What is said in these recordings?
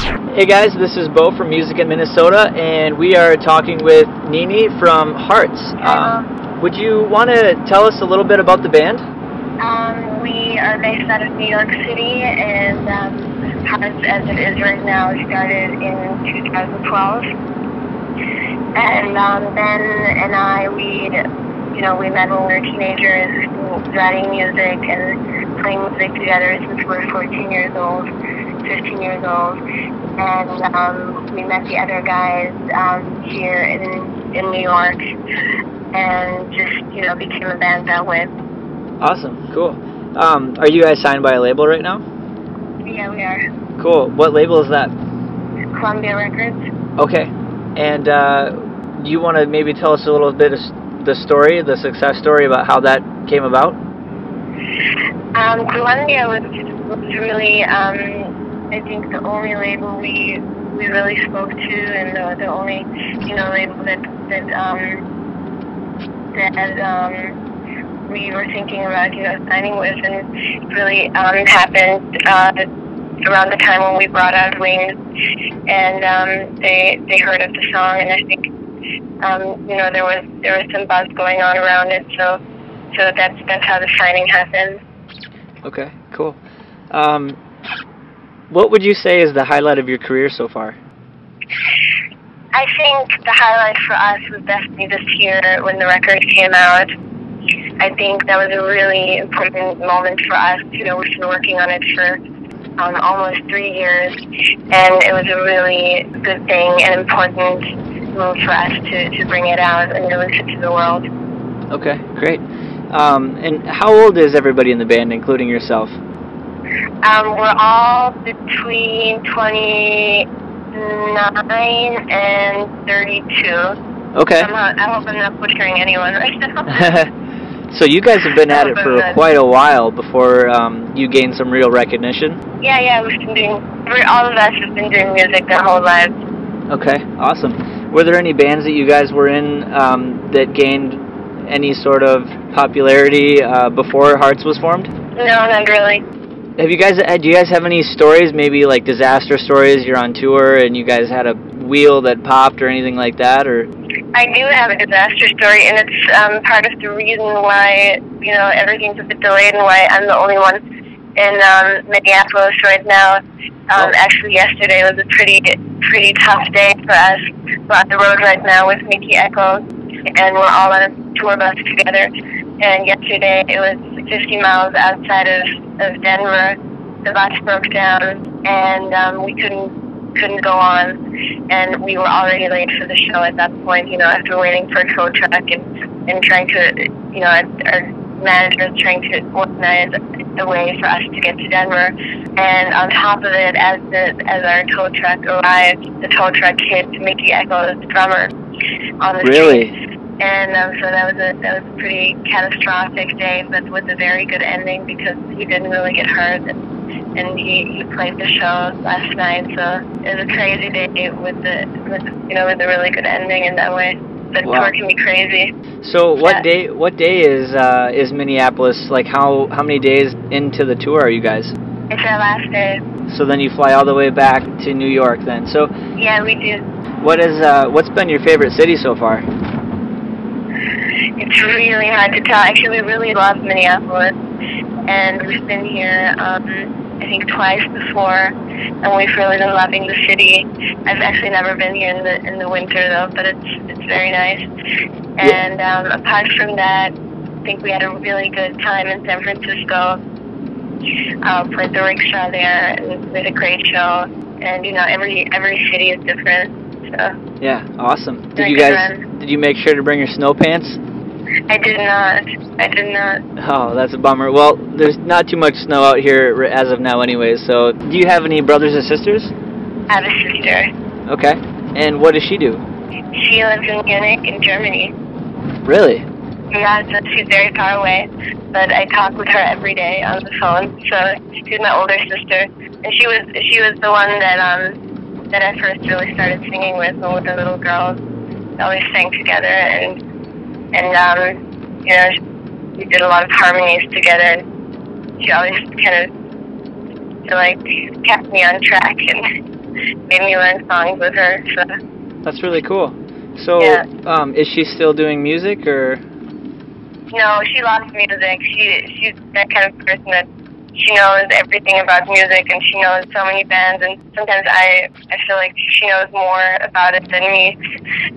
Hey guys, this is Bo from Music in Minnesota, and we are talking with Nini from Haerts. Would you want to tell us a little bit about the band? We are based out of New York City, and Haerts, as it is right now, started in 2012. And Ben and I, we met when we were teenagers, writing music and playing music together since we were 15 years old. And we met the other guys here in New York, and just became a band that way. Awesome, cool. Are you guys signed by a label right now? Yeah, we are. Cool. What label is that? Columbia Records. Okay. And you want to maybe tell us a little bit of the story, the success story about how that came about? Columbia was really, I think, the only label we really spoke to, and the only label that we were thinking about signing with, and it really happened around the time when we brought out Wings, and they heard of the song, and I think there was some buzz going on around it, so that's how the signing happened. Okay, cool. What would you say is the highlight of your career so far? I think the highlight for us was definitely this year when the record came out. I think that was a really important moment for us. We've been working on it for almost 3 years, and it was a really good thing and important move for us to bring it out and release it to the world. Okay, great. And how old is everybody in the band, including yourself? We're all between 29 and 32. Okay. I hope I'm not butchering anyone right now. So you guys have been at it for quite a while before you gained some real recognition? Yeah, we've been all of us have been doing music their whole lives. Okay, awesome. Were there any bands that you guys were in that gained any sort of popularity before Haerts was formed? No, not really. Do you guys have any stories, maybe like disaster stories? You're on tour and you guys had a wheel that popped or anything like that, or? I do have a disaster story, and it's part of the reason why everything's a bit delayed and why I'm the only one in Minneapolis right now. Actually, yesterday was a pretty tough day for us. We're on the road right now with Mikky Ekko, and we're all on a tour bus together. And yesterday it was 50 miles outside of Denver. The bus broke down, and we couldn't go on. And we were already late for the show at that point. After waiting for a tow truck and trying to, our manager was trying to organize a way for us to get to Denver. And on top of it, as our tow truck arrived, the tow truck hit Mikky Ekko, the drummer, on the street. And so that was a pretty catastrophic day, but with a very good ending because he didn't really get hurt, and he played the show last night. So it was a crazy day with a really good ending in that way. But wow. Tour can be crazy. So what day is Minneapolis? Like how many days into the tour are you guys? It's our last day. So then you fly all the way back to New York then. So yeah, we do. What's been your favorite city so far? It's really hard to tell. Actually, we really love Minneapolis, and we've been here I think twice before, and we've really been loving the city. I've actually never been here in the winter though, but it's very nice. And apart from that, I think we had a really good time in San Francisco. Played the rickshaw there, and we had a great show. And every city is different. So yeah, awesome. Did you make sure to bring your snow pants? I did not. Oh, that's a bummer. Well, there's not too much snow out here as of now anyways, so do you have any brothers or sisters? I have a sister. Okay. And what does she do? She lives in Munich in Germany. Really? Yeah, so she's very far away, but I talk with her every day on the phone. So she's my older sister, and she was the one that I first really started singing with when we were little girls. We always sang together, and we did a lot of harmonies together. And she always kind of kept me on track, and made me learn songs with her. So that's really cool. So, yeah. Is she still doing music, or? No, she loves music. She's that kind of person that she knows everything about music, and she knows so many bands, and sometimes I feel like she knows more about it than me.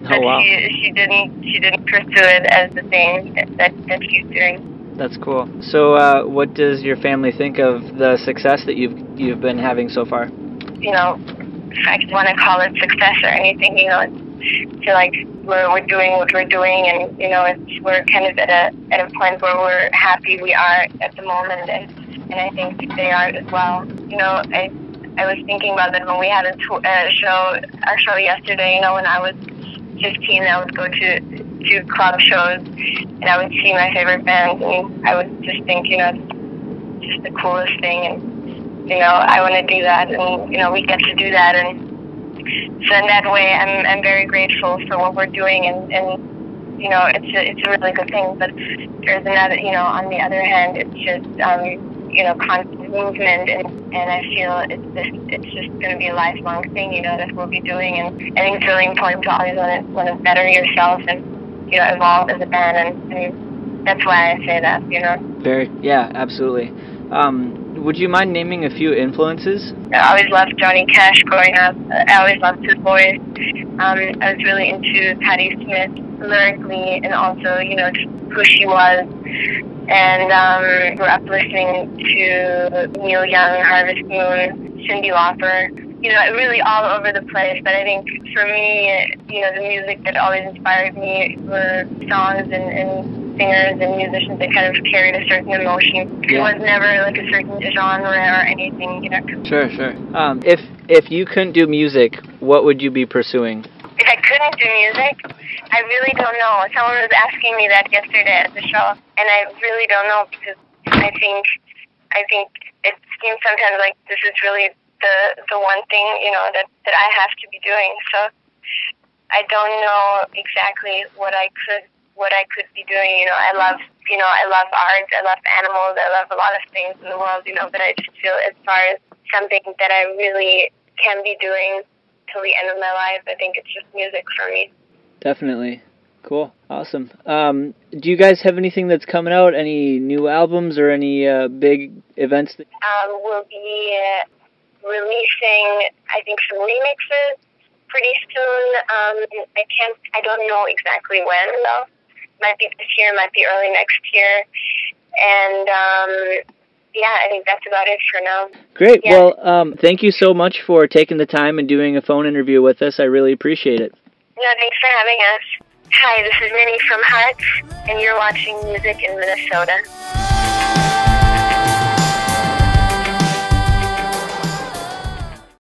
Oh, wow. She didn't pursue it as the thing that she's doing. That's cool. So, what does your family think of the success that you've been having so far? You know, if I want to call it success or anything, you know, I feel like we're doing what we're doing, and you know, we're kind of at a point where we're happy we are at the moment, and I think they are as well. You know, I was thinking about that when we had our show yesterday. You know, when I was 15, I would go to club shows, and I would see my favorite bands, and I would just think, you know, it's just the coolest thing, and you know, I want to do that, and you know, we get to do that, and so in that way, I'm very grateful for what we're doing, and you know, it's a really good thing. But there's another, you know, on the other hand, it's just you know, constant movement, and I feel it's just going to be a lifelong thing, you know, that we'll be doing, and I think it's really important to always want to better yourself and, you know, evolve as a band, and that's why I say that, you know. Yeah, absolutely. Would you mind naming a few influences? I always loved Johnny Cash growing up. I always loved his voice. I was really into Patti Smith lyrically, and also, you know, just who she was. And grew up listening to Neil Young, Harvest Moon, Cyndi Lauper. You know, really all over the place. But I think for me, you know, the music that always inspired me were songs and singers and musicians that kind of carried a certain emotion. Yeah. It was never like a certain genre or anything, you know. Sure. If you couldn't do music, what would you be pursuing? If I couldn't do music, I really don't know. Someone was asking me that yesterday at the show, and I really don't know, because I think it seems sometimes like this is really the one thing, you know, that I have to be doing. So I don't know exactly what I could be doing. You know, I love art, I love animals, I love a lot of things in the world, you know, but I just feel as far as something that I really can be doing till the end of my life, I think it's just music for me. Definitely. Cool. Awesome. Do you guys have anything that's coming out? Any new albums or any big events? We'll be releasing, I think, some remixes pretty soon. I don't know exactly when, though. Might be this year, might be early next year. And yeah, I think that's about it for now. Great. Yeah. Well, thank you so much for taking the time and doing a phone interview with us. I really appreciate it. No, thanks for having us. Hi, this is Nini from Haerts, and you're watching Music in Minnesota.